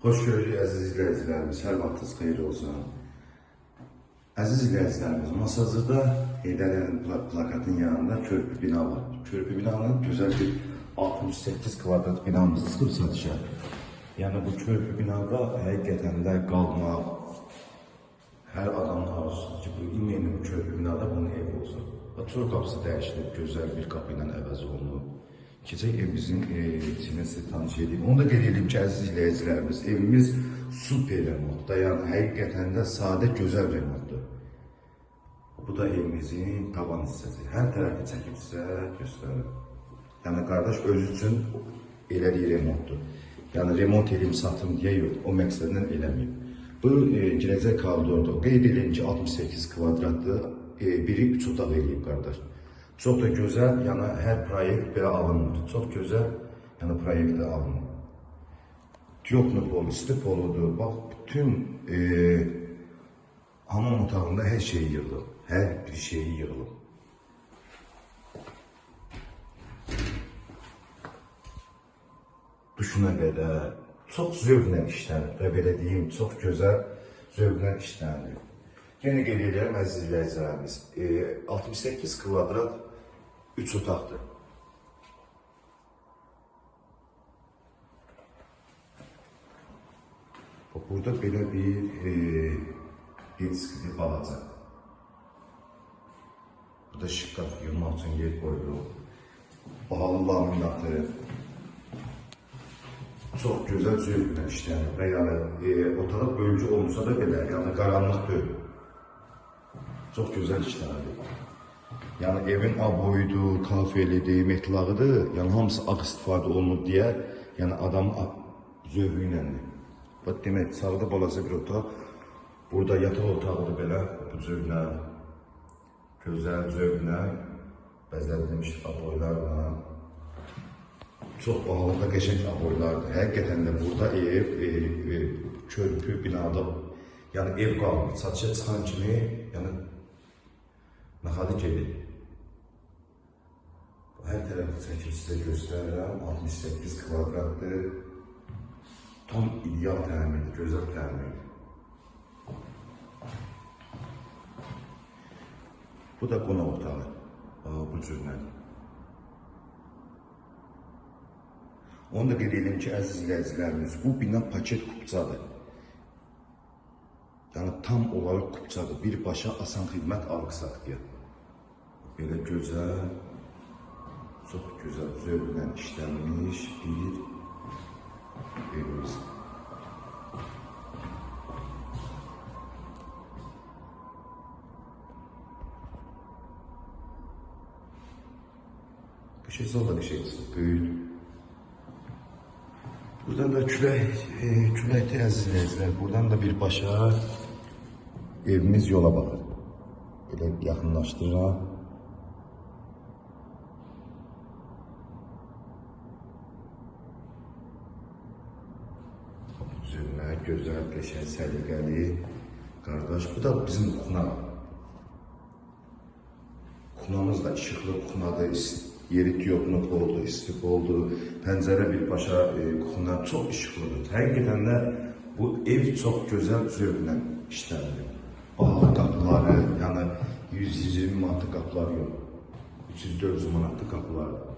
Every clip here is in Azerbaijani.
Hoş gördük əziz izləyicilərimiz, hər vaxtınız xeyir olsun. Əziz izləyicilərimiz, Masazırda Heydər plakatın yanında körpü bina var. Körpü binanın gözəl bir 68 kvadrat binamız çıxıb satışa. Yəni bu körpü binada həqiqətən də qalmaq, hər adamın arzusudur ki, bu imeni bu körpü binada bunun evi olsun. Otur qapısı dəyişilib, gözəl bir qapı ilə əvəz olunub. Keçək evimizin içine size tanış edeyim. Onu da qeyd edeyim ki, əziz izləyicilərimiz, evimiz super remontda, yəni həqiqətən də sadə, gözəl remontdur. Bu da evimizin tavan hissəsi. Hər tərəfi çəkib sizə göstərir. Yəni qardaş özü üçün elədiyi remontdur. Yəni remont edeyim, satım deyə yox, o məqsədlə eləməyib. Bu girəcək koridordur. Qeyd edeyim ki, 68 kvadratdır, biri 3 otaq eləyib qardaş. Çox da gözəl, yəni hər proyekt belə alınmır. Çox gözəl, yəni proyektdə alınır. Tiyoplu polu, isti poludur. Bax, bütün hamam otağında hər şey yığılıb. Hər bir şeyi yığılıb. Duşuna qədər çox zövqlə işlənir və belə deyim, çox gözəl zövqlə işlənir. Yenə qeyd edirəm, əziz izləyicilərimiz, 68 kvadrat 3 otaqdır. Burada belə bir diskli balaca. Burada şıqqat yığmaq üçün yer qoyulur. Bahalı laminatı. Çox gözəl zövqlə işlənir və yəni otaq bölgü olmasa da belə, yəni qaranlıq deyil. Çox gözəl işlənir. Yəni evin aboyudur, kafelidir, metlağıdır, yəni hamısı ağ istifadə olunur deyə, yəni adamın zövqü iləndir. Bax demək, sağda balaca bir otaq, burada yataq otağıdır belə, bu zövqlə, gözəl zövqlə, bəzədilmiş aboylarla, çox bahalı və qəşəng aboylardır. Həqiqətən də burada ev, körpü binada, yəni ev qalmır, satışa çıxan kimi, yəni naxadı gedir. Hər tərəfi çəkib sizə göstərirəm, 68 kvadratdır, tam ideal təmirdir, gözəl təmirdir. Bu da qonaq otağı, bu cürlədir. Onu da qeyd edeyim ki, əziz izləyicilərimiz, bu bina paket kupçadır. Yəni tam olaraq kupçadır, birbaşa asan xidmət alqı-satqıya. Belə gözəl, çox gözəl zövqlə işlənmiş bir evimiz. Qışın sonra bir şey çıxıb, böyüdür. Buradan da küləkdir əziz izləyicilər. Buradan da birbaşa evimiz yola baxır. Belə yaxınlaşdırıram. Gözəl, qəşəng, səliqəli qardaş. Bu da bizim kuxna. Kuxnamız da işıqlı kuxnadır. Yeri tiyoplu oldu, istif oldu. Pəncərə birbaşa kuxna çox işıqlıdır. Həqiqətən də bu ev çox gözəl zövqlə işlənir. Bahalı qapıları, yəni 100-120 manatlı qapılar yox. 300-400 manatlı qapılardır.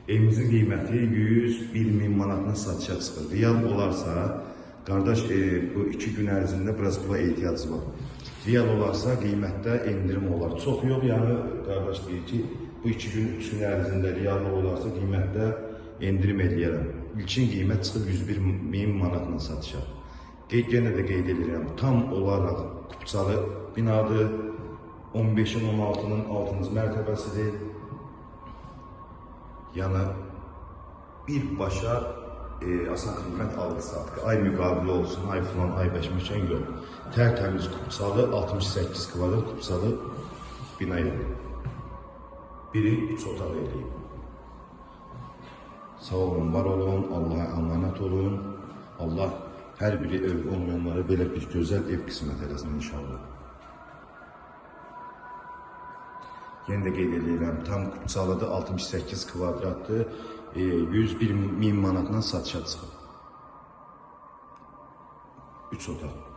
Evimizin qiyməti 101.000 manatına satışa çıxır. Real olarsa, qardaş bu 2 gün ərzində biraz pula ehtiyacı var. Real olarsa qiymətdə endirim olar. Çox yox, yəni qardaş deyir ki, bu 2 gün, 3 gün ərzində real olarsa qiymətdə endirim eləyərəm. İlkin qiymət çıxıb 101.000 manatla satışa. Yenə də qeyd edirəm, tam olaraq kupçalı binadır. 15-in 16-nın 6-cı mərtəbəsidir. Yəni birbaşa asan xidmət alqı-satqı, ay müqabili olsun, ay filan, ay bəşməşən yox. Tərtəmiz kupçalı, 68 kvadrat kupçalı bina eləyib. Biri 3 otaq eləyib. Sağ olun, var olun, Allah'a əmanət olun. Allah hər biri ev olmayanlara belə bir gözəl ev qismət eləsin inşallah. Yenə də qeyd edirəm, tam kupçalıdır, 68 kvadratdır, 101.000 manatla satışa çıxıb. 3 otaq.